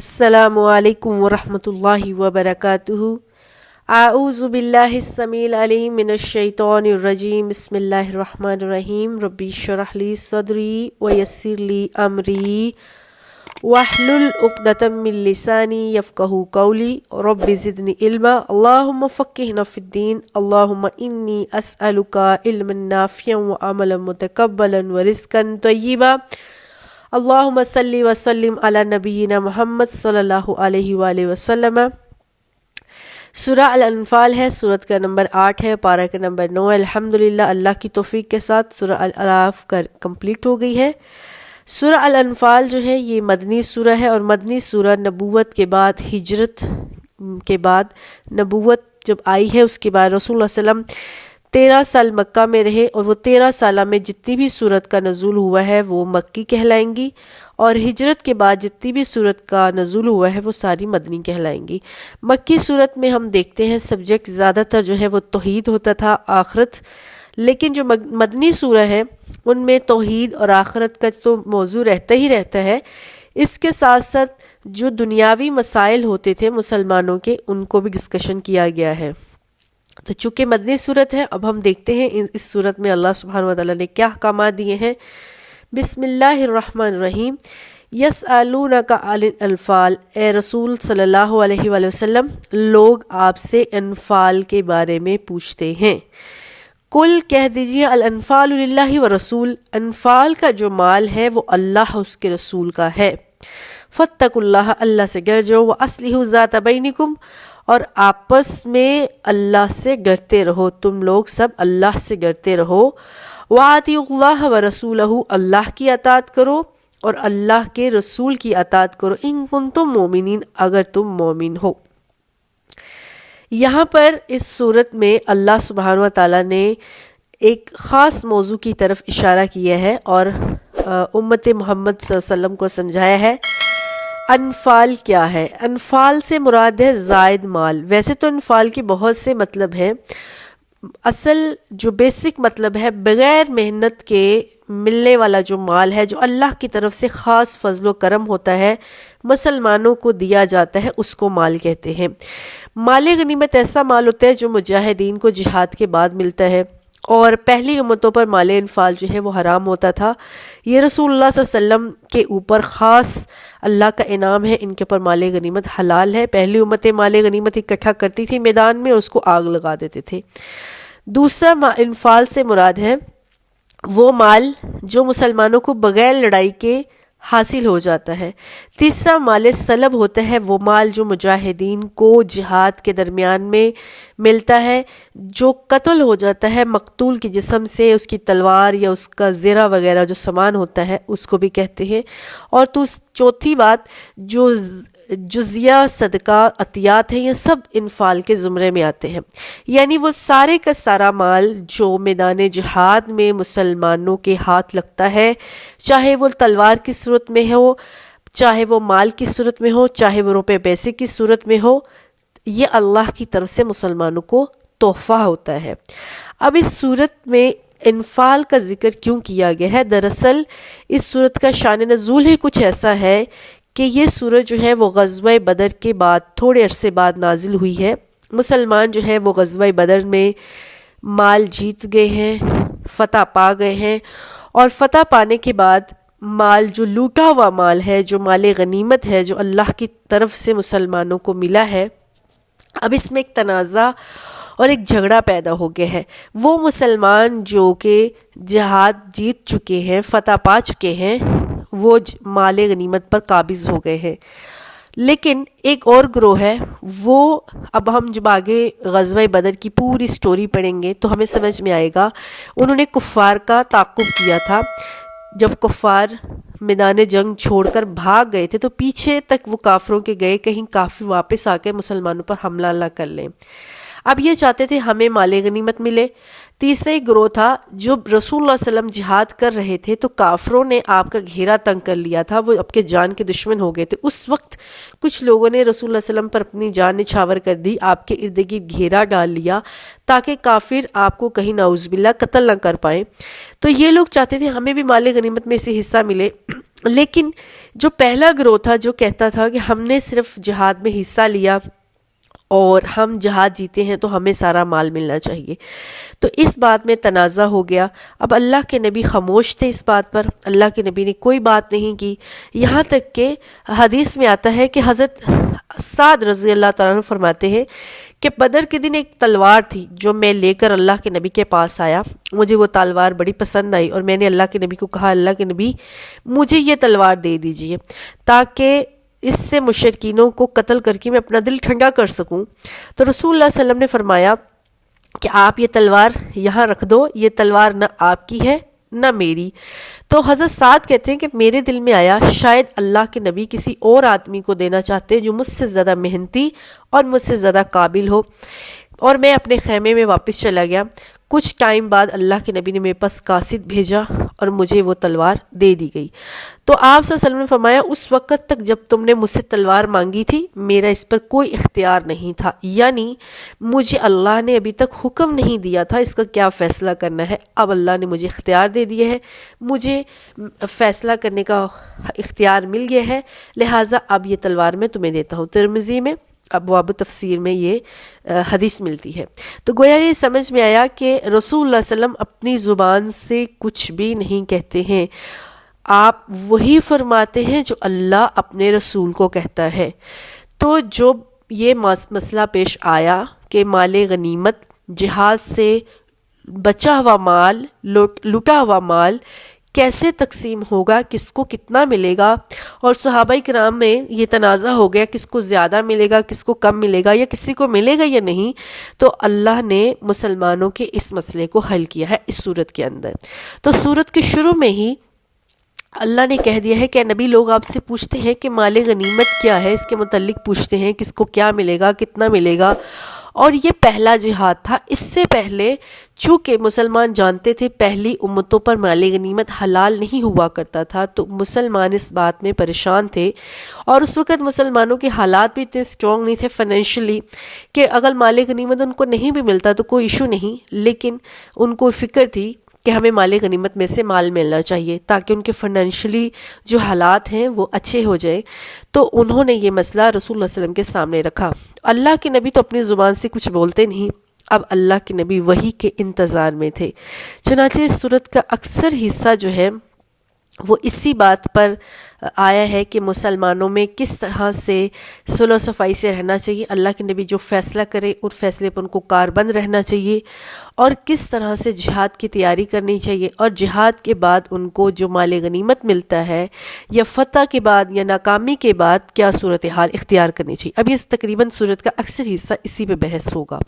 السلام علیکم ورحمۃ اللہ وبرکاتہ۔ اعوذ باللہ السمیع العلیم من الشیطان الرجیم، بسم اللہ الرحمن الرحیم۔ ربی اشرح لی صدری ویسر لی امری واحلل عقدۃ من لسانی یفقہوا قولی رب زدنی علما۔ اللہم فقہنا فی الدین، اللہم انی اسألک علما نافعا وعملا متقبلا ورزقا طیبا۔ اللہم صلی وسلم علی نبینا محمد صلی اللہ علیہ وآلہ وسلم۔ سورہ الانفال ہے، سورت کا نمبر 8 ہے، پارہ کا نمبر 9 ہے۔ الحمدللہ اللہ کی توفیق کے ساتھ سورہ الاعراف کمپلیٹ ہو گئی ہے۔ سورہ الانفال جو ہے یہ مدنی سورہ ہے، اور مدنی سورہ نبوت کے بعد، ہجرت کے بعد نبوت جب آئی ہے اس کے بعد رسول اللہ صلی اللہ علیہ وسلم 13 سال مکہ میں رہے، اور وہ 13 سالہ میں جتنی بھی سورت کا نزول ہوا ہے وہ مکی کہلائیں گی، اور ہجرت کے بعد جتنی بھی سورت کا نزول ہوا ہے وہ ساری مدنی کہلائیں گی۔ مکی سورت میں ہم دیکھتے ہیں سبجیکٹ زیادہ تر جو ہے وہ توحید ہوتا تھا، آخرت، لیکن جو مدنی سورہ ہیں ان میں توحید اور آخرت کا تو موضوع رہتا ہی رہتا ہے، اس کے ساتھ ساتھ جو دنیاوی مسائل ہوتے تھے مسلمانوں کے ان کو بھی ڈسکشن کیا گیا ہے۔ تو چونکہ مدنی صورت ہے، اب ہم دیکھتے ہیں اس صورت میں اللہ سبحانہ وتعالی نے کیا احکامات دیے ہیں۔ بسم اللہ الرحمن الرحیم۔ یسألونک عن الانفال، اے رسول صلی اللہ علیہ وآلہ وسلم لوگ آپ سے انفال کے بارے میں پوچھتے ہیں۔ کل کہہ دیجئے الانفال للہ ورسول، انفال کا جو مال ہے وہ اللہ اس کے رسول کا ہے۔ فاتقوا اللہ، اللہ سے ڈر جاؤ، واصلحوا ذات بینکم، اور آپس میں اللہ سے ڈرتے رہو، تم لوگ سب اللہ سے ڈرتے رہو۔ وَأَطِیعُوا اللَّهَ وَرَسُولَهُ، اللہ کی اطاعت کرو اور اللہ کے رسول کی اطاعت کرو، ان کنتم مومنین، اگر تم مومن ہو۔ یہاں پر اس صورت میں اللہ سبحانہ وتعالیٰ نے ایک خاص موضوع کی طرف اشارہ کیا ہے اور امت محمد صلی اللہ علیہ وسلم کو سمجھایا ہے۔ انفال کیا ہے؟ انفال سے مراد ہے زائد مال۔ ویسے تو انفال کے بہت سے مطلب ہیں، اصل جو بیسک مطلب ہے بغیر محنت کے ملنے والا جو مال ہے، جو اللہ کی طرف سے خاص فضل و کرم ہوتا ہے، مسلمانوں کو دیا جاتا ہے، اس کو مال کہتے ہیں۔ مال غنیمت ایسا مال ہوتا ہے جو مجاہدین کو جہاد کے بعد ملتا ہے، اور پہلی امتوں پر مال انفال جو ہے وہ حرام ہوتا تھا۔ یہ رسول اللہ صلی اللہ علیہ وسلم کے اوپر خاص اللہ کا انعام ہے، ان کے اوپر مال غنیمت حلال ہے۔ پہلی امتیں مال غنیمت اکٹھا کرتی تھی میدان میں، اس کو آگ لگا دیتے تھے۔ دوسرا انفال سے مراد ہے وہ مال جو مسلمانوں کو بغیر لڑائی کے حاصل ہو جاتا ہے۔ تیسرا مال سلب ہوتا ہے، وہ مال جو مجاہدین کو جہاد کے درمیان میں ملتا ہے، جو قتل ہو جاتا ہے مقتول کے جسم سے، اس کی تلوار یا اس کا زرہ وغیرہ جو سامان ہوتا ہے اس کو بھی کہتے ہیں۔ اور چوتھی بات جو جزیہ، صدقہ، عطیات ہیں، یہ سب انفال کے زمرے میں آتے ہیں، یعنی وہ سارے کا سارا مال جو میدان جہاد میں مسلمانوں کے ہاتھ لگتا ہے، چاہے وہ تلوار کی صورت میں ہو، چاہے وہ مال کی صورت میں ہو، چاہے وہ روپے پیسے کی صورت میں ہو، یہ اللہ کی طرف سے مسلمانوں کو تحفہ ہوتا ہے۔ اب اس صورت میں انفال کا ذکر کیوں کیا گیا ہے؟ دراصل اس صورت کا شان نزول ہی کچھ ایسا ہے کہ یہ سورت جو ہے وہ غزوہ بدر کے بعد تھوڑے عرصے بعد نازل ہوئی ہے۔ مسلمان جو ہے وہ غزوہ بدر میں مال جیت گئے ہیں، فتح پا گئے ہیں، اور فتح پانے کے بعد مال جو لوٹا ہوا مال ہے، جو مال غنیمت ہے، جو اللہ کی طرف سے مسلمانوں کو ملا ہے، اب اس میں ایک تنازع اور ایک جھگڑا پیدا ہو گیا ہے۔ وہ مسلمان جو کہ جہاد جیت چکے ہیں، فتح پا چکے ہیں، وہ مال غنیمت پر قابض ہو گئے ہیں، لیکن ایک اور گروہ ہے، وہ اب ہم جب آگے غزوہ بدر کی پوری سٹوری پڑھیں گے تو ہمیں سمجھ میں آئے گا، انہوں نے کفار کا تعاقب کیا تھا۔ جب کفار میدان جنگ چھوڑ کر بھاگ گئے تھے تو پیچھے تک وہ کافروں کے گئے، کہیں کافر واپس آ کے مسلمانوں پر حملہ نہ کر لیں۔ اب یہ چاہتے تھے ہمیں مال غنیمت ملے۔ تیسرا ایک گروہ تھا جو رسول اللہ صلی اللہ علیہ وسلم جہاد کر رہے تھے تو کافروں نے آپ کا گھیرا تنگ کر لیا تھا، وہ آپ کے جان کے دشمن ہو گئے تھے۔ اس وقت کچھ لوگوں نے رسول اللہ صلی اللہ علیہ وسلم پر اپنی جان نچھاور کر دی، آپ کے ارد گرد گھیرا ڈال لیا تاکہ کافر آپ کو کہیں نعوذ باللہ قتل نہ کر پائیں۔ تو یہ لوگ چاہتے تھے ہمیں بھی مال غنیمت میں سے حصہ ملے، لیکن جو پہلا گروہ تھا جو کہتا تھا کہ ہم نے صرف جہاد میں حصہ لیا اور ہم جہاد جیتے ہیں تو ہمیں سارا مال ملنا چاہیے، تو اس بات میں تنازع ہو گیا۔ اب اللہ کے نبی خاموش تھے اس بات پر، اللہ کے نبی نے کوئی بات نہیں کی، یہاں تک کہ حدیث میں آتا ہے کہ حضرت سعد رضی اللہ تعالیٰ عنہ فرماتے ہیں کہ بدر کے دن ایک تلوار تھی جو میں لے کر اللہ کے نبی کے پاس آیا، مجھے وہ تلوار بڑی پسند آئی اور میں نے اللہ کے نبی کو کہا اللہ کے نبی مجھے یہ تلوار دے دیجئے تاکہ اس سے مشرکینوں کو قتل کر کے میں اپنا دل ٹھنڈا کر سکوں۔ تو رسول اللہ صلی اللہ علیہ وسلم نے فرمایا کہ آپ یہ تلوار یہاں رکھ دو، یہ تلوار نہ آپ کی ہے نہ میری۔ تو حضرت سعد کہتے ہیں کہ میرے دل میں آیا شاید اللہ کے نبی کسی اور آدمی کو دینا چاہتے ہیں جو مجھ سے زیادہ محنتی اور مجھ سے زیادہ قابل ہو، اور میں اپنے خیمے میں واپس چلا گیا۔ کچھ ٹائم بعد اللہ کے نبی نے میرے پاس قاصد بھیجا اور مجھے وہ تلوار دے دی گئی۔ تو آپ صلی اللہ علیہ وسلم نے فرمایا اس وقت تک جب تم نے مجھ سے تلوار مانگی تھی میرا اس پر کوئی اختیار نہیں تھا، یعنی مجھے اللہ نے ابھی تک حکم نہیں دیا تھا اس کا کیا فیصلہ کرنا ہے، اب اللہ نے مجھے اختیار دے دیا ہے، مجھے فیصلہ کرنے کا اختیار مل گیا ہے، لہٰذا اب یہ تلوار میں تمہیں دیتا ہوں۔ ترمذی میں ابواب تفسیر میں یہ حدیث ملتی ہے۔ تو گویا یہ سمجھ میں آیا کہ رسول اللہ صلی اللہ علیہ وسلم اپنی زبان سے کچھ بھی نہیں کہتے ہیں، آپ وہی فرماتے ہیں جو اللہ اپنے رسول کو کہتا ہے۔ تو جو یہ مسئلہ پیش آیا کہ مال غنیمت، جہاد سے بچا ہوا مال، لوٹا ہوا مال کیسے تقسیم ہوگا، کس کو کتنا ملے گا، اور صحابہ کرام میں یہ تنازع ہو گیا کس کو زیادہ ملے گا کس کو کم ملے گا یا کسی کو ملے گا یا نہیں، تو اللہ نے مسلمانوں کے اس مسئلے کو حل کیا ہے اس صورت کے اندر۔ تو صورت کے شروع میں ہی اللہ نے کہہ دیا ہے کہ نبی لوگ آپ سے پوچھتے ہیں کہ مال غنیمت کیا ہے، اس کے متعلق پوچھتے ہیں کس کو کیا ملے گا کتنا ملے گا، اور یہ پہلا جہاد تھا۔ اس سے پہلے چونکہ مسلمان جانتے تھے پہلی امتوں پر مال غنیمت حلال نہیں ہوا کرتا تھا، تو مسلمان اس بات میں پریشان تھے، اور اس وقت مسلمانوں کے حالات بھی اتنے سٹرونگ نہیں تھے فائنینشلی کہ اگر مال غنیمت ان کو نہیں بھی ملتا تو کوئی ایشو نہیں، لیکن ان کو فکر تھی کہ ہمیں مال غنیمت میں سے مال ملنا چاہیے تاکہ ان کے فائنینشلی جو حالات ہیں وہ اچھے ہو جائیں۔ تو انہوں نے یہ مسئلہ رسول اللہ صلی اللہ علیہ وسلم کے سامنے رکھا۔ اللہ کے نبی تو اپنی زبان سے کچھ بولتے نہیں، اب اللہ کے نبی وحی کے انتظار میں تھے، چنانچہ اس صورت کا اکثر حصہ جو ہے وہ اسی بات پر آیا ہے کہ مسلمانوں میں کس طرح سے صلح و صفائی سے رہنا چاہیے، اللہ کے نبی جو فیصلہ کرے اس فیصلے پر ان کو کاربند رہنا چاہیے، اور کس طرح سے جہاد کی تیاری کرنی چاہیے، اور جہاد کے بعد ان کو جو مال غنیمت ملتا ہے یا فتح کے بعد یا ناکامی کے بعد کیا صورتحال اختیار کرنی چاہیے۔ اب یہ تقریباً صورت کا اکثر حصہ اسی پہ بحث ہوگا۔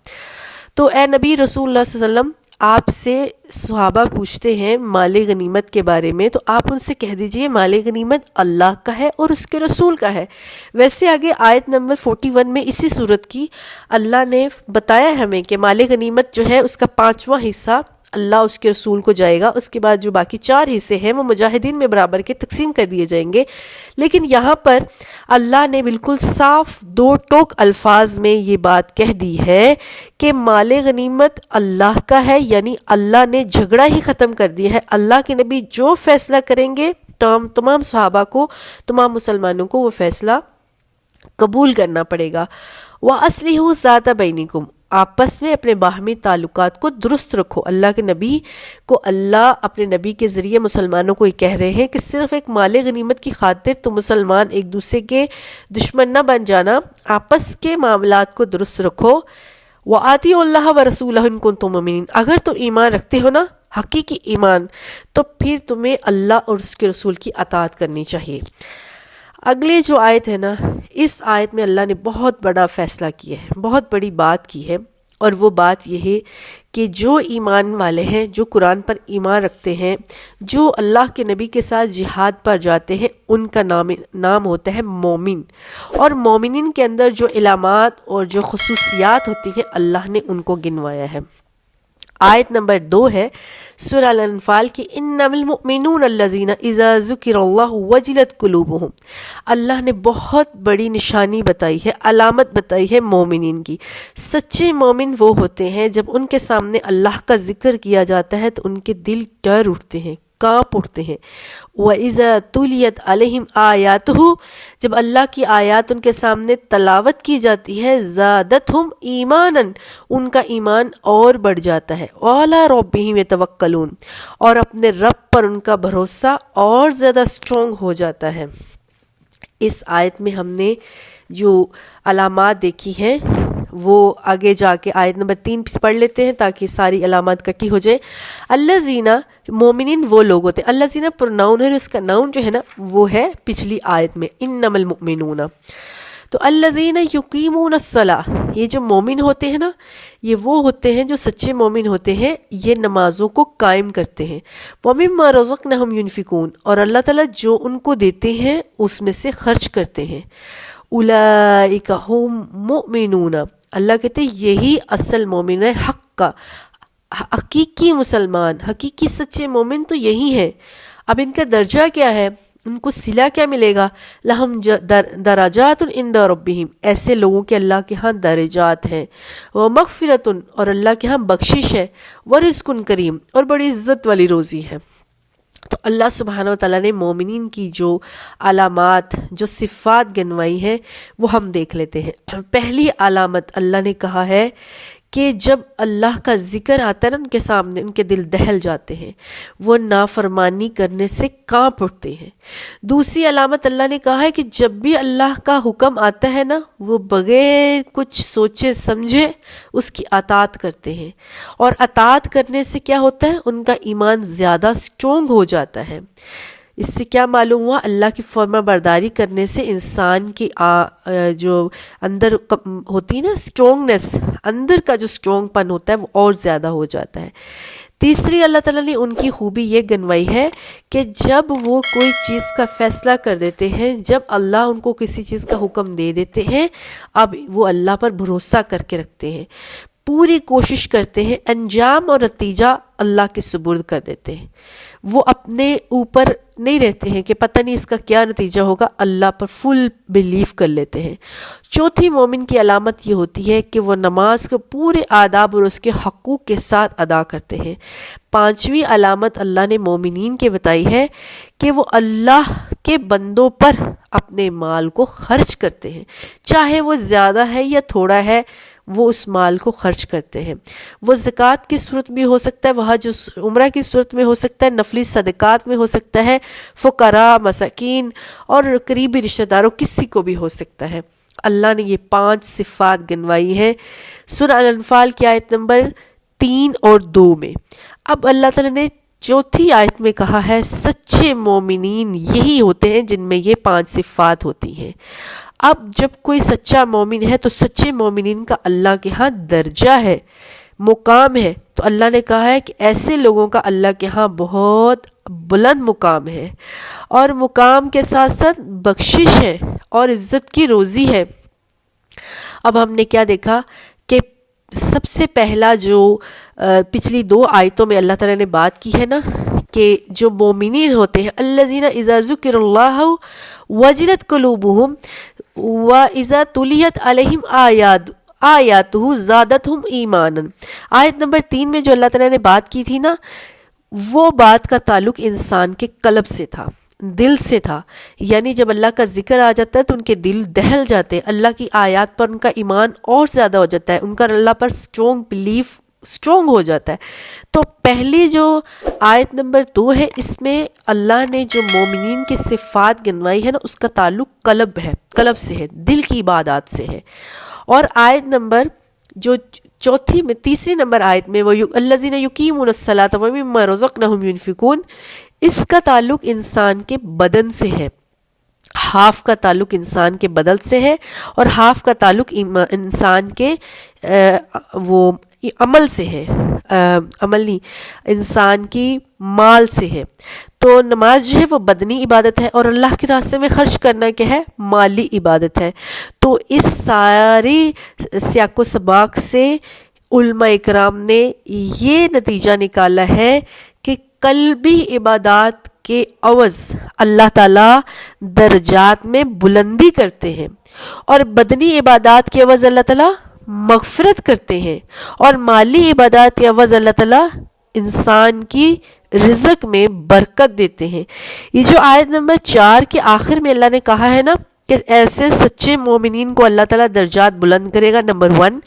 تو اے نبی رسول اللہ صلی اللہ علیہ وسلم آپ سے صحابہ پوچھتے ہیں مال غنیمت کے بارے میں، تو آپ ان سے کہہ دیجئے مال غنیمت اللہ کا ہے اور اس کے رسول کا ہے۔ ویسے آگے آیت نمبر 41 میں اسی صورت کی اللہ نے بتایا ہمیں کہ مال غنیمت جو ہے اس کا 5واں حصہ اللہ اس کے رسول کو جائے گا، اس کے بعد جو باقی 4 حصے ہیں وہ مجاہدین میں برابر کے تقسیم کر دیے جائیں گے۔ لیکن یہاں پر اللہ نے بالکل صاف 2 ٹوک الفاظ میں یہ بات کہہ دی ہے کہ مال غنیمت اللہ کا ہے، یعنی اللہ نے جھگڑا ہی ختم کر دیا ہے۔ اللہ کے نبی جو فیصلہ کریں گے تمام صحابہ کو، تمام مسلمانوں کو وہ فیصلہ قبول کرنا پڑے گا۔ وَأَصْلِحُوا ذَاتَ بَيْنِكُمْ، آپس میں اپنے باہمی تعلقات کو درست رکھو۔ اللہ کے نبی کو اللہ اپنے نبی کے ذریعے مسلمانوں کو یہ کہہ رہے ہیں کہ صرف ایک مال غنیمت کی خاطر تو مسلمان ایک دوسرے کے دشمن نہ بن جانا، آپس کے معاملات کو درست رکھو۔ وَآتِيُوا اللَّهَ وَرَسُولَهُ إِن كُنتُم مُؤْمِنِينَ، اگر تو ایمان رکھتے ہو نا حقیقی ایمان، تو پھر تمہیں اللہ اور اس کے رسول کی اطاعت کرنی چاہیے۔ اگلے جو آیت ہے نا، اس آیت میں اللہ نے بہت بڑا فیصلہ کیا ہے، بہت بڑی بات کی ہے، اور وہ بات یہ ہے کہ جو ایمان والے ہیں، جو قرآن پر ایمان رکھتے ہیں، جو اللہ کے نبی کے ساتھ جہاد پر جاتے ہیں، ان کا نام ہوتا ہے مومن، اور مومنین کے اندر جو علامات اور جو خصوصیات ہوتی ہیں اللہ نے ان کو گنوایا ہے۔ آیت نمبر 2 ہے سورہ الانفال کی، انما المؤمنون الذین اذا ذکر اللہ وجلت قلوبہم۔ اللہ نے بہت بڑی نشانی بتائی ہے، علامت بتائی ہے مومنین کی۔ سچے مومن وہ ہوتے ہیں جب ان کے سامنے اللہ کا ذکر کیا جاتا ہے تو ان کے دل ڈر اٹھتے ہیں، کانپ اٹھتے ہیں۔ وَإِذَا تُلِيَتْ عَلَيْهِمْ آيَاتُهُ جب اللہ کی آیات ان کے سامنے تلاوت کی جاتی ہے، زَادَتْهُمْ ایمانًا ان کا ایمان اور بڑھ جاتا ہے، وَعَلَىٰ رَبِّهِمْ يَتَوَكَّلُونَ اور اپنے رب پر ان کا بھروسہ اور زیادہ سٹرونگ ہو جاتا ہے۔ اس آیت میں ہم نے جو علامات دیکھی ہیں وہ آگے جا کے آیت نمبر 3 پڑھ لیتے ہیں تاکہ ساری علامات کٹی ہو جائے۔ الذین مومنین وہ لوگ ہوتے ہیں، الذین پرناؤن ہے، اس کا ناؤن جو ہے نا وہ ہے پچھلی آیت میں انما المؤمنون، تو الذین یقیمون الصلاۃ یہ جو مومن ہوتے ہیں نا یہ وہ ہوتے ہیں جو سچے مومن ہوتے ہیں، یہ نمازوں کو قائم کرتے ہیں، ومما رزقناہم ینفقون اور اللہ تعالیٰ جو ان کو دیتے ہیں اس میں سے خرچ کرتے ہیں، اولئک ھم مؤمنون اللہ کہتے ہیں یہی اصل مومن ہے، حق کا حقیقی مسلمان، حقیقی سچے مومن تو یہی ہیں۔ اب ان کا درجہ کیا ہے، ان کو صلہ کیا ملے گا، لہم درجات عند ربہم ایسے لوگوں کے اللہ کے ہاں درجات ہیں، ومغفرۃ اور اللہ کے ہاں بخشش ہے، ورزق کریم اور بڑی عزت والی روزی ہے۔ تو اللہ سبحانہ و تعالیٰ نے مومنین کی جو علامات جو صفات گنوائی ہیں وہ ہم دیکھ لیتے ہیں۔ پہلی علامت اللہ نے کہا ہے کہ جب اللہ کا ذکر آتا ہے نا ان کے سامنے ان کے دل دہل جاتے ہیں، وہ نافرمانی کرنے سے کانپ اٹھتے ہیں۔ دوسری علامت اللہ نے کہا ہے کہ جب بھی اللہ کا حکم آتا ہے نا وہ بغیر کچھ سوچے سمجھے اس کی اطاعت کرتے ہیں، اور اطاعت کرنے سے کیا ہوتا ہے ان کا ایمان زیادہ سٹرونگ ہو جاتا ہے۔ اس سے کیا معلوم ہوا، اللہ کی فرما برداری کرنے سے انسان کی جو اندر ہوتی ہے نا سٹرونگنس، اندر کا جو سٹرونگ پن ہوتا ہے وہ اور زیادہ ہو جاتا ہے۔ تیسری اللہ تعالیٰ نے ان کی خوبی یہ گنوائی ہے کہ جب وہ کوئی چیز کا فیصلہ کر دیتے ہیں، جب اللہ ان کو کسی چیز کا حکم دے دیتے ہیں، اب وہ اللہ پر بھروسہ کر کے رکھتے ہیں، پوری کوشش کرتے ہیں، انجام اور نتیجہ اللہ کے سپرد کر دیتے ہیں۔ وہ اپنے اوپر نہیں رہتے ہیں کہ پتہ نہیں اس کا کیا نتیجہ ہوگا، اللہ پر فل بیلیف کر لیتے ہیں۔ چوتھی مومن کی علامت یہ ہوتی ہے کہ وہ نماز کو پورے آداب اور اس کے حقوق کے ساتھ ادا کرتے ہیں۔ پانچویں علامت اللہ نے مومنین کے بتائی ہے کہ وہ اللہ کے بندوں پر اپنے مال کو خرچ کرتے ہیں، چاہے وہ زیادہ ہے یا تھوڑا ہے، وہ اس مال کو خرچ کرتے ہیں۔ وہ زکوٰۃ کی صورت میں ہو سکتا ہے، وہ حج عمرہ کی صورت میں ہو سکتا ہے، نفلی صدقات میں ہو سکتا ہے، فقراء مساکین اور قریبی رشتہ داروں کسی کو بھی ہو سکتا ہے۔ اللہ نے یہ 5 صفات گنوائی ہیں سورہ الانفال کی آیت نمبر 3 اور 2 میں۔ اب اللہ تعالیٰ نے چوتھی آیت میں کہا ہے سچے مومنین یہی ہوتے ہیں جن میں یہ 5 صفات ہوتی ہیں۔ اب جب کوئی سچا مومن ہے تو سچے مومنین کا اللہ کے ہاں درجہ ہے، مقام ہے، تو اللہ نے کہا ہے کہ ایسے لوگوں کا اللہ کے ہاں بہت بلند مقام ہے، اور مقام کے ساتھ ساتھ بخشش ہے اور عزت کی روزی ہے۔ اب ہم نے کیا دیکھا کہ سب سے پہلا جو پچھلی 2 آیتوں میں اللہ تعالیٰ نے بات کی ہے نا کہ جو مومنین ہوتے ہیں الذین اذا ذکر اللہ وجلت قلوبہم واذا تلیت علیہم آیاتہ زادتہم ایمانا، آیت نمبر 3 میں جو اللہ تعالیٰ نے بات کی تھی نا وہ بات کا تعلق انسان کے قلب سے تھا، دل سے تھا، یعنی جب اللہ کا ذکر آ جاتا ہے تو ان کے دل دہل جاتے ہیں، اللہ کی آیات پر ان کا ایمان اور زیادہ ہو جاتا ہے، ان کا اللہ پر سٹرونگ بلیف سٹرونگ ہو جاتا ہے۔ تو پہلی جو آیت نمبر 2 ہے اس میں اللہ نے جو مومنین کی صفات گنوائی ہے نا اس کا تعلق قلب ہے، قلب سے ہے، دل کی عبادات سے ہے۔ اور آیت نمبر جو چوتھی میں تیسری نمبر آیت میں وہ الذین یقیمون الصلاۃ ومما رزقناہم ینفقون، اس کا تعلق انسان کے بدن سے ہے، ہاف کا تعلق انسان کے بدن سے ہے اور ہاف کا تعلق انسان کے وہ عمل سے ہے، عمل نہیں، انسان کی مال سے ہے۔ تو نماز جو ہے وہ بدنی عبادت ہے اور اللہ کے راستے میں خرچ کرنا کیا ہے، مالی عبادت ہے۔ تو اس ساری سیاق و سباق سے علماء اکرام نے یہ نتیجہ نکالا ہے کہ قلبی عبادات کے عوض اللہ تعالیٰ درجات میں بلندی کرتے ہیں، اور بدنی عبادات کے عوض اللہ تعالیٰ مغفرت کرتے ہیں، اور مالی عبادات کے عوض اللہ تعالیٰ انسان کی رزق میں برکت دیتے ہیں۔ یہ جو آیت نمبر 4 کے آخر میں اللہ نے کہا ہے نا کہ ایسے سچے مومنین کو اللہ تعالیٰ درجات بلند کرے گا، نمبر 1۔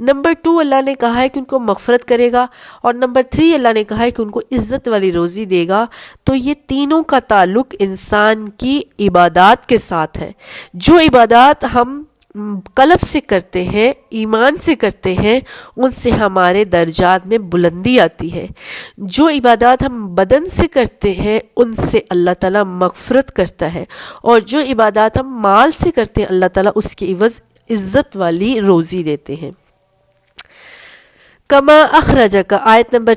نمبر 2 اللہ نے کہا ہے کہ ان کو مغفرت کرے گا، اور نمبر 3 اللہ نے کہا ہے کہ ان کو عزت والی روزی دے گا۔ تو یہ تینوں کا تعلق انسان کی عبادات کے ساتھ ہے۔ جو عبادات ہم قلب سے کرتے ہیں، ایمان سے کرتے ہیں، ان سے ہمارے درجات میں بلندی آتی ہے۔ جو عبادات ہم بدن سے کرتے ہیں ان سے اللہ تعالیٰ مغفرت کرتا ہے، اور جو عبادات ہم مال سے کرتے ہیں اللہ تعالیٰ اس کے عوض عزت والی روزی دیتے ہیں۔ کما اخرجک، آیت نمبر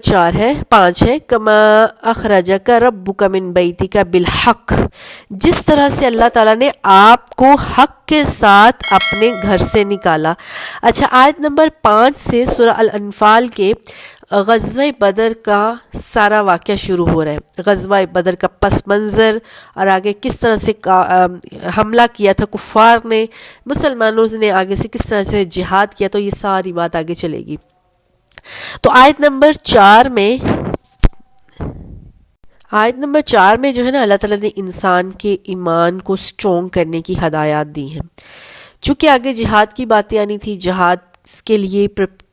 5 ہے، کما اخرجک ربک من بیتک بالحق، جس طرح سے اللہ تعالیٰ نے آپ کو حق کے ساتھ اپنے گھر سے نکالا۔ اچھا، آیت نمبر 5 سے سورہ الانفال کے غزوہ بدر کا سارا واقعہ شروع ہو رہا ہے۔ غزوہ بدر کا پس منظر، اور آگے کس طرح سے حملہ کیا تھا کفار نے، مسلمانوں نے آگے سے کس طرح سے جہاد کیا، تو یہ ساری بات آگے چلے گی۔ تو آیت نمبر 4 میں جو ہے نا اللہ تعالیٰ نے انسان کے ایمان کو سٹرونگ کرنے کی ہدایات دی ہیں۔ چونکہ آگے جہاد کی باتیں آنی تھی، جہاد کے لیے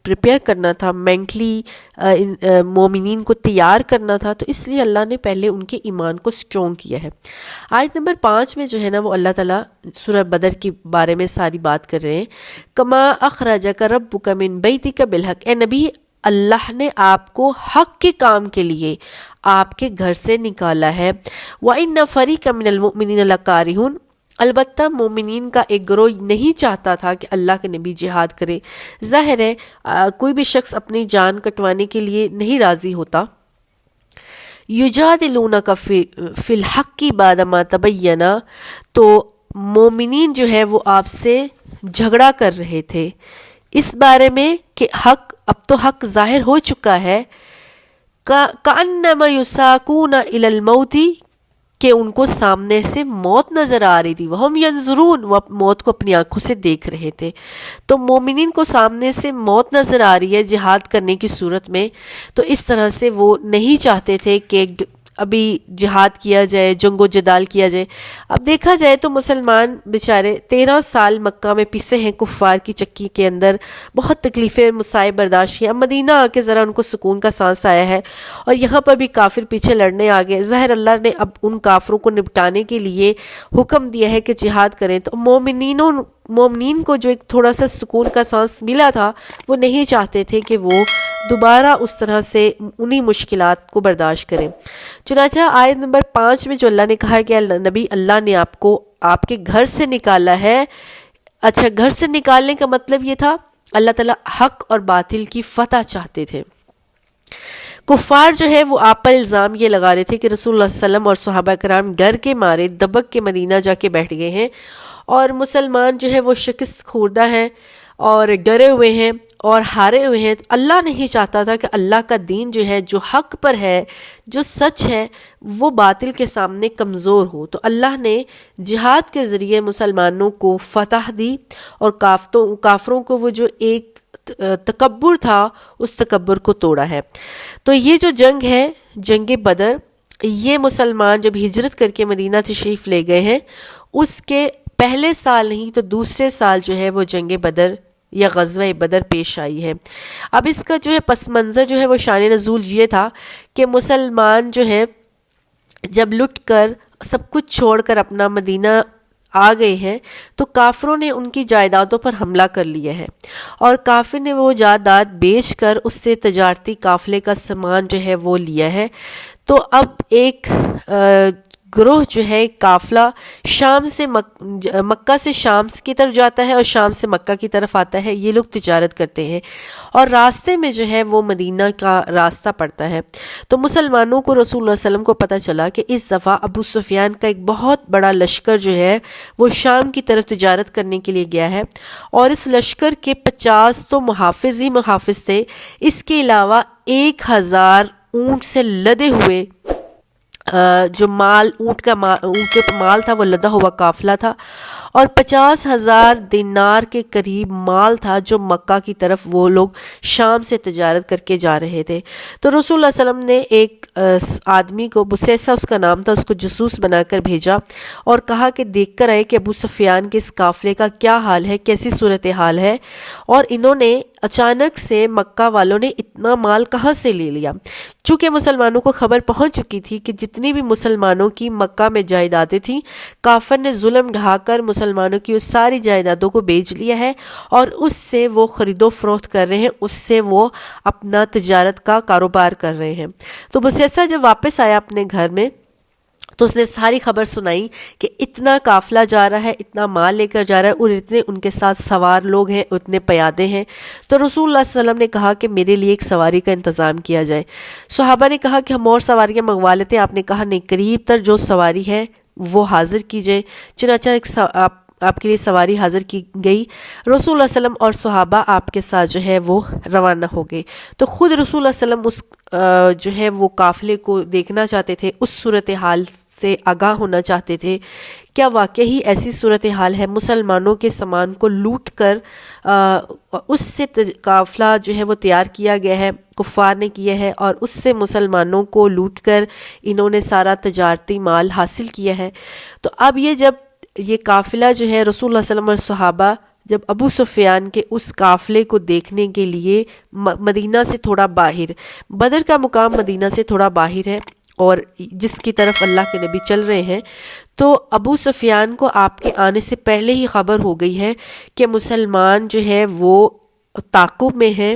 پریپیئر کرنا تھا، مینٹلی مومنین کو تیار کرنا تھا، تو اس لیے اللہ نے پہلے ان کے ایمان کو سٹرونگ کیا ہے۔ آیت نمبر 5 میں جو ہے نا وہ اللہ تعالیٰ سورہ بدر کے بارے میں ساری بات کر رہے ہیں۔ کما اخرجک ربک من بیتک بالحق، اے نبی اللہ نے آپ کو حق کے کام کے لیے آپ کے گھر سے نکالا ہے۔ وَإِنَّ فَرِيقًا مِّنَ الْمُؤْمِنِينَ لَكَارِهُونَ، البتہ مومنین کا ایک گروہ نہیں چاہتا تھا کہ اللہ کے نبی جہاد کرے۔ ظاہر ہے کوئی بھی شخص اپنی جان کٹوانے کے لیے نہیں راضی ہوتا۔ یجادلونک فی الحق بعد ما تبین، تو مومنین جو ہے وہ آپ سے جھگڑا کر رہے تھے اس بارے میں کہ اب تو حق ظاہر ہو چکا ہے۔ کأنما یساقون الی الموت، کہ ان کو سامنے سے موت نظر آ رہی تھی۔ وہم ینظرون، وہ موت کو اپنی آنکھوں سے دیکھ رہے تھے۔ تو مومنین کو سامنے سے موت نظر آ رہی ہے جہاد کرنے کی صورت میں، تو اس طرح سے وہ نہیں چاہتے تھے کہ ابھی جہاد کیا جائے، جنگ و جدال کیا جائے۔ اب دیکھا جائے تو مسلمان بیچارے 13 سال مکہ میں پسے ہیں کفار کی چکی کے اندر، بہت تکلیفیں مصائب برداشت کی۔ اب مدینہ آ کے ذرا ان کو سکون کا سانس آیا ہے، اور یہاں پر بھی کافر پیچھے لڑنے آ گئے۔ ظاہر اللہ نے اب ان کافروں کو نپٹانے کے لیے حکم دیا ہے کہ جہاد کریں، تو مومنین کو جو ایک تھوڑا سا سکون کا سانس ملا تھا، وہ نہیں چاہتے تھے کہ وہ دوبارہ اس طرح سے انہی مشکلات کو برداشت کریں۔ چنانچہ آیت نمبر 5 میں جو اللہ نے کہا کہ نبی اللہ نے آپ کو آپ کے گھر سے نکالا ہے۔ اچھا، گھر سے نکالنے کا مطلب یہ تھا اللہ تعالیٰ حق اور باطل کی فتح چاہتے تھے۔ کفار جو ہے وہ آپ پر الزام یہ لگا رہے تھے کہ رسول اللہ صلی اللہ علیہ وسلم اور صحابہ کرام ڈر کے مارے دبک کے مدینہ جا کے بیٹھ گئے ہیں، اور مسلمان جو ہے وہ شکست خوردہ ہیں اور ڈرے ہوئے ہیں اور ہارے ہوئے ہیں۔ اللہ نہیں چاہتا تھا کہ اللہ کا دین جو ہے، جو حق پر ہے، جو سچ ہے، وہ باطل کے سامنے کمزور ہو۔ تو اللہ نے جہاد کے ذریعے مسلمانوں کو فتح دی، اور کافروں کو وہ جو ایک تکبر تھا اس تکبر کو توڑا ہے۔ تو یہ جو جنگ ہے، جنگ بدر، یہ مسلمان جب ہجرت کر کے مدینہ تشریف لے گئے ہیں، اس کے پہلے سال نہیں تو دوسرے سال جو ہے وہ جنگ بدر یا غزوہ بدر پیش آئی ہے۔ اب اس کا جو ہے پس منظر جو ہے وہ شان نزول یہ تھا کہ مسلمان جو ہے جب لٹ کر سب کچھ چھوڑ کر اپنا مدینہ آ گئے ہیں، تو کافروں نے ان کی جائیدادوں پر حملہ کر لیا ہے، اور کافر نے وہ جائیداد بیچ کر اس سے تجارتی قافلے کا سامان جو ہے وہ لیا ہے۔ تو اب ایک گروہ جو ہے قافلہ شام سے مکہ سے شام کی طرف جاتا ہے، اور شام سے مکہ کی طرف آتا ہے۔ یہ لوگ تجارت کرتے ہیں، اور راستے میں جو ہے وہ مدینہ کا راستہ پڑتا ہے۔ تو مسلمانوں کو رسول اللہ علیہ وسلم کو پتہ چلا کہ اس دفعہ ابو سفیان کا ایک بہت بڑا لشکر جو ہے وہ شام کی طرف تجارت کرنے کے لیے گیا ہے، اور اس لشکر کے 50 تو محافظ ہی محافظ تھے، اس کے علاوہ 1000 اونٹ سے لدے ہوئے جو اونٹ کا مال تھا وہ لدا ہوا قافلہ تھا، اور 50,000 دینار کے قریب مال تھا جو مکہ کی طرف وہ لوگ شام سے تجارت کر کے جا رہے تھے۔ تو رسول اللہ صلی اللہ علیہ وسلم نے ایک آدمی کو، بسیسہ اس کا نام تھا، اس کو جاسوس بنا کر بھیجا اور کہا کہ دیکھ کر آئے کہ ابو سفیان کے اس قافلے کا کیا حال ہے، کیسی صورتحال ہے، اور انہوں نے اچانک سے مکہ والوں نے اتنا مال کہاں سے لے لیا۔ چونکہ مسلمانوں کو خبر پہنچ چکی تھی کہ جتنی بھی مسلمانوں کی مکہ میں جائیدادیں تھیں، کافر نے ظلم ڈھا کر مسلمانوں کی اس ساری جائیدادوں کو بیچ لیا ہے اور اس سے وہ خرید و فروخت کر رہے ہیں، اس سے وہ اپنا تجارت کا کاروبار کر رہے ہیں۔ تو بسیسہ جب واپس آیا اپنے گھر میں تو اس نے ساری خبر سنائی کہ اتنا قافلہ جا رہا ہے، اتنا مال لے کر جا رہا ہے، اور اتنے ان کے ساتھ سوار لوگ ہیں، اتنے پیادے ہیں۔ تو رسول اللہ صلی اللہ علیہ وسلم نے کہا کہ میرے لیے ایک سواری کا انتظام کیا جائے۔ صحابہ نے کہا کہ ہم اور سواریاں منگوا لیتے ہیں۔ آپ نے کہا نہیں، قریب تر جو سواری ہے وہ حاضر کیجئے۔ چنانچہ آپ کے لیے سواری حاضر کی گئی۔ رسول اللہ صلی اللہ علیہ وسلم اور صحابہ آپ کے ساتھ جو ہے وہ روانہ ہو گئے۔ تو خود رسول اللہ صلی اللہ علیہ وسلم اس جو ہے وہ قافلے کو دیکھنا چاہتے تھے، اس صورتحال سے آگاہ ہونا چاہتے تھے۔ کیا واقعی ایسی صورتحال ہے؟ مسلمانوں کے سامان کو لوٹ کر اس سے قافلہ جو ہے وہ تیار کیا گیا ہے، کفار نے کیا ہے، اور اس سے مسلمانوں کو لوٹ کر انہوں نے سارا تجارتی مال حاصل کیا ہے۔ تو اب یہ قافلہ جو ہے، رسول اللہ صلی اللہ علیہ وسلم اور صحابہ جب ابو سفیان کے اس قافلے کو دیکھنے کے لیے مدینہ سے تھوڑا باہر، بدر کا مقام مدینہ سے تھوڑا باہر ہے اور جس کی طرف اللہ کے نبی چل رہے ہیں، تو ابو سفیان کو آپ کے آنے سے پہلے ہی خبر ہو گئی ہے کہ مسلمان جو ہے وہ تعاقب میں ہیں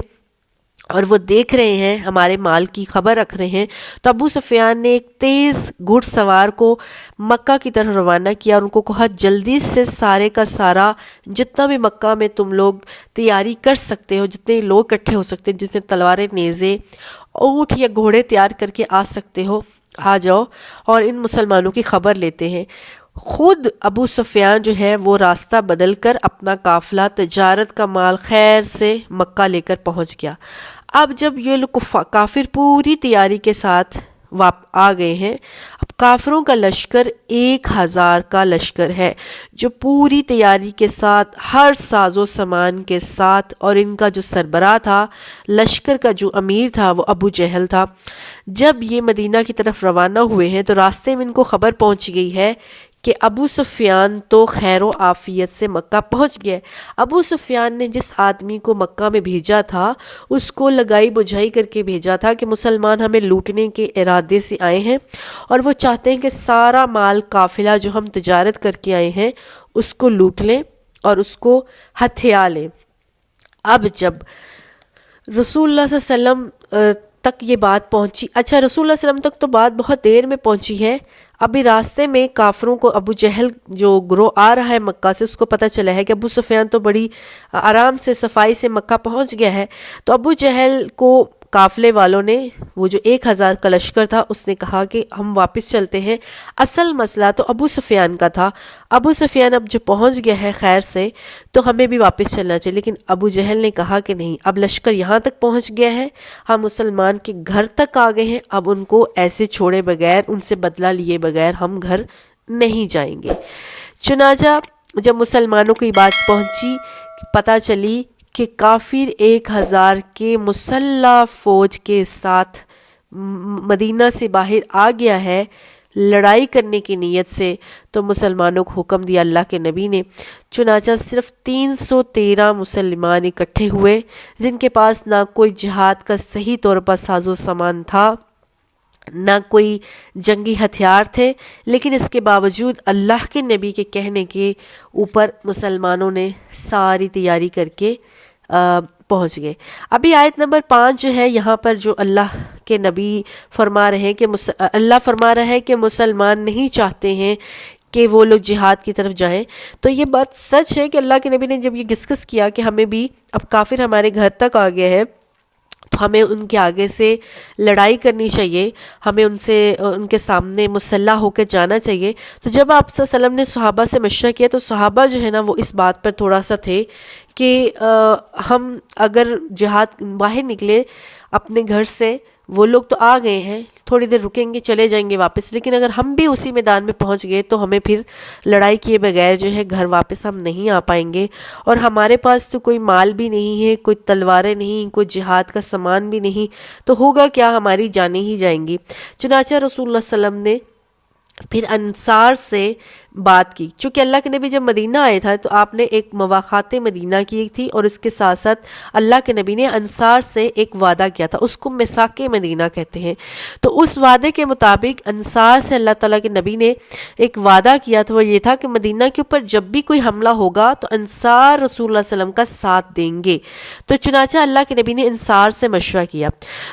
اور وہ دیکھ رہے ہیں، ہمارے مال کی خبر رکھ رہے ہیں۔ تو ابو سفیان نے ایک تیز گھڑ سوار کو مکہ کی طرف روانہ کیا اور ان کو کہا جلدی سے سارے کا سارا جتنا بھی مکہ میں تم لوگ تیاری کر سکتے ہو، جتنے لوگ اکٹھے ہو سکتے ہیں، جتنے تلواریں، نیزے، اونٹ یا گھوڑے تیار کر کے آ سکتے ہو، آ جاؤ اور ان مسلمانوں کی خبر لیتے ہیں۔ خود ابو سفیان جو ہے وہ راستہ بدل کر اپنا قافلہ، تجارت کا مال خیر سے مکہ لے کر پہنچ گیا۔ اب جب یہ لوگ کافر پوری تیاری کے ساتھ آ گئے ہیں، اب کافروں کا لشکر 1,000 کا لشکر ہے جو پوری تیاری کے ساتھ، ہر ساز و سامان کے ساتھ، اور ان کا جو سربراہ تھا، لشکر کا جو امیر تھا، وہ ابو جہل تھا۔ جب یہ مدینہ کی طرف روانہ ہوئے ہیں تو راستے میں ان کو خبر پہنچ گئی ہے کہ ابو سفیان تو خیر و عافیت سے مکہ پہنچ گئے۔ ابو سفیان نے جس آدمی کو مکہ میں بھیجا تھا اس کو لگائی بجھائی کر کے بھیجا تھا کہ مسلمان ہمیں لوٹنے کے ارادے سے آئے ہیں اور وہ چاہتے ہیں کہ سارا مال، قافلہ جو ہم تجارت کر کے آئے ہیں اس کو لوٹ لیں اور اس کو ہتھیا لیں۔ اب جب رسول اللہ صلی اللہ علیہ وسلم تک یہ بات پہنچی، اچھا رسول اللہ صلی اللہ علیہ وسلم تک تو بات بہت دیر میں پہنچی ہے، ابھی راستے میں کافروں کو، ابو جہل جو گروہ آ رہا ہے مکہ سے، اس کو پتہ چلا ہے کہ ابو سفیان تو بڑی آرام سے، صفائی سے مکہ پہنچ گیا ہے۔ تو ابو جہل کو قافلے والوں نے، وہ جو 1,000 کا لشکر تھا، اس نے کہا کہ ہم واپس چلتے ہیں۔ اصل مسئلہ تو ابو سفیان کا تھا۔ ابو سفیان اب جو پہنچ گیا ہے خیر سے تو ہمیں بھی واپس چلنا چاہیے، لیکن ابو جہل نے کہا کہ نہیں، اب لشکر یہاں تک پہنچ گیا ہے، ہم مسلمان کے گھر تک آ گئے ہیں، اب ان کو ایسے چھوڑے بغیر، ان سے بدلہ لیے بغیر ہم گھر نہیں جائیں گے۔ چنانچہ جب مسلمانوں کو یہ بات پہنچی، پتہ چلی کہ کافر 1,000 کے مسلح فوج کے ساتھ مدینہ سے باہر آ گیا ہے لڑائی کرنے کی نیت سے، تو مسلمانوں کو حکم دیا اللہ کے نبی نے۔ چنانچہ صرف 313 مسلمان اکٹھے ہوئے جن کے پاس نہ کوئی جہاد کا صحیح طور پر ساز و سامان تھا، نہ کوئی جنگی ہتھیار تھے، لیکن اس کے باوجود اللہ کے نبی کے کہنے کے اوپر مسلمانوں نے ساری تیاری کر کے پہنچ گئے۔ ابھی آیت نمبر 5 جو ہے، یہاں پر جو اللہ کے نبی فرما رہے ہیں کہ اللہ فرما رہا ہے کہ مسلمان نہیں چاہتے ہیں کہ وہ لوگ جہاد کی طرف جائیں۔ تو یہ بات سچ ہے کہ اللہ کے نبی نے جب یہ ڈسکس کیا کہ ہمیں بھی اب کافر ہمارے گھر تک آ گیا ہے تو ہمیں ان کے آگے سے لڑائی کرنی چاہیے، ہمیں ان کے سامنے مسلح ہو کے جانا چاہیے۔ تو جب آپ صلی اللہ علیہ وسلم نے صحابہ سے مشورہ کیا تو صحابہ جو ہے نا وہ اس بات پر تھوڑا سا تھے کہ ہم اگر جہاد باہر نکلے اپنے گھر سے وہ لوگ تو آ گئے ہیں، تھوڑی دیر رکیں گے چلے جائیں گے واپس، لیکن اگر ہم بھی اسی میدان میں پہنچ گئے تو ہمیں پھر لڑائی کیے بغیر جو ہے گھر واپس ہم نہیں آ پائیں گے، اور ہمارے پاس تو کوئی مال بھی نہیں ہے، کوئی تلواریں نہیں، کوئی جہاد کا سامان بھی نہیں، تو ہوگا کیا، ہماری جانیں ہی جائیں گی۔ چنانچہ رسول اللہ صلی اللہ علیہ وسلم نے پھر انصار سے بات کی، چونکہ اللہ کے نبی جب مدینہ آئے تھا تو آپ نے ایک مواخات مدینہ کی تھی، اور اس کے ساتھ ساتھ اللہ کے نبی نے انصار سے ایک وعدہ کیا تھا، اس کو میثاق مدینہ کہتے ہیں۔ تو اس وعدے کے مطابق انصار سے اللہ تعالیٰ کے نبی نے ایک وعدہ کیا تھا، وہ یہ تھا کہ مدینہ کے اوپر جب بھی کوئی حملہ ہوگا تو انصار رسول اللہ صلی اللہ علیہ وسلم کا ساتھ دیں گے۔ تو چنانچہ اللہ کے نبی نے انصار سے مشورہ کیا،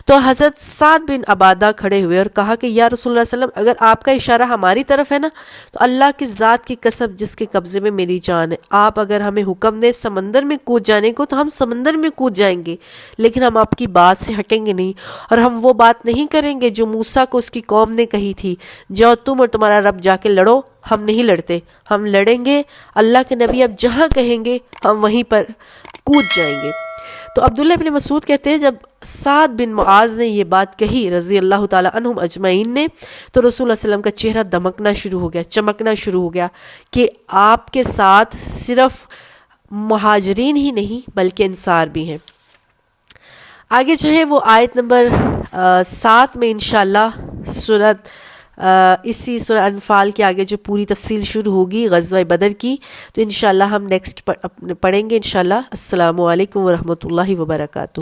تو حضرت سعد بن عبادہ کھڑے ہوئے اور کہا کہ یا رسول اللہ صلی اللہ علیہ وسلم، اگر آپ کا اشارہ ہماری طرف ہے نا، تو اللہ کی ذات کی قسم جس کے قبضے میں میری جان ہے، آپ اگر ہمیں حکم دیں سمندر میں کود جانے کو تو ہم سمندر میں کود جائیں گے، لیکن ہم آپ کی بات سے ہٹیں گے نہیں، اور ہم وہ بات نہیں کریں گے جو موسیٰ کو اس کی قوم نے کہی تھی، جاؤ تم اور تمہارا رب جا کے لڑو، ہم نہیں لڑتے، ہم لڑیں گے، اللہ کے نبی اب جہاں کہیں گے ہم وہیں پر کود جائیں گے۔ تو عبداللہ بن مسعود کہتے ہیں جب سعد بن معاذ نے یہ بات کہی رضی اللہ تعالیٰ عنہم اجمعین نے، تو رسول اللہ صلی اللہ علیہ وسلم کا چہرہ دمکنا شروع ہو گیا، چمکنا شروع ہو گیا، کہ آپ کے ساتھ صرف مہاجرین ہی نہیں بلکہ انصار بھی ہیں۔ آگے جو ہے وہ آیت نمبر 7 میں انشاءاللہ اسی سورہ انفال کے آگے جو پوری تفصیل شروع ہوگی غزوہ بدر کی، تو انشاءاللہ ہم نیکسٹ پڑھیں گے انشاءاللہ۔ السلام علیکم ورحمۃ اللہ وبرکاتہ۔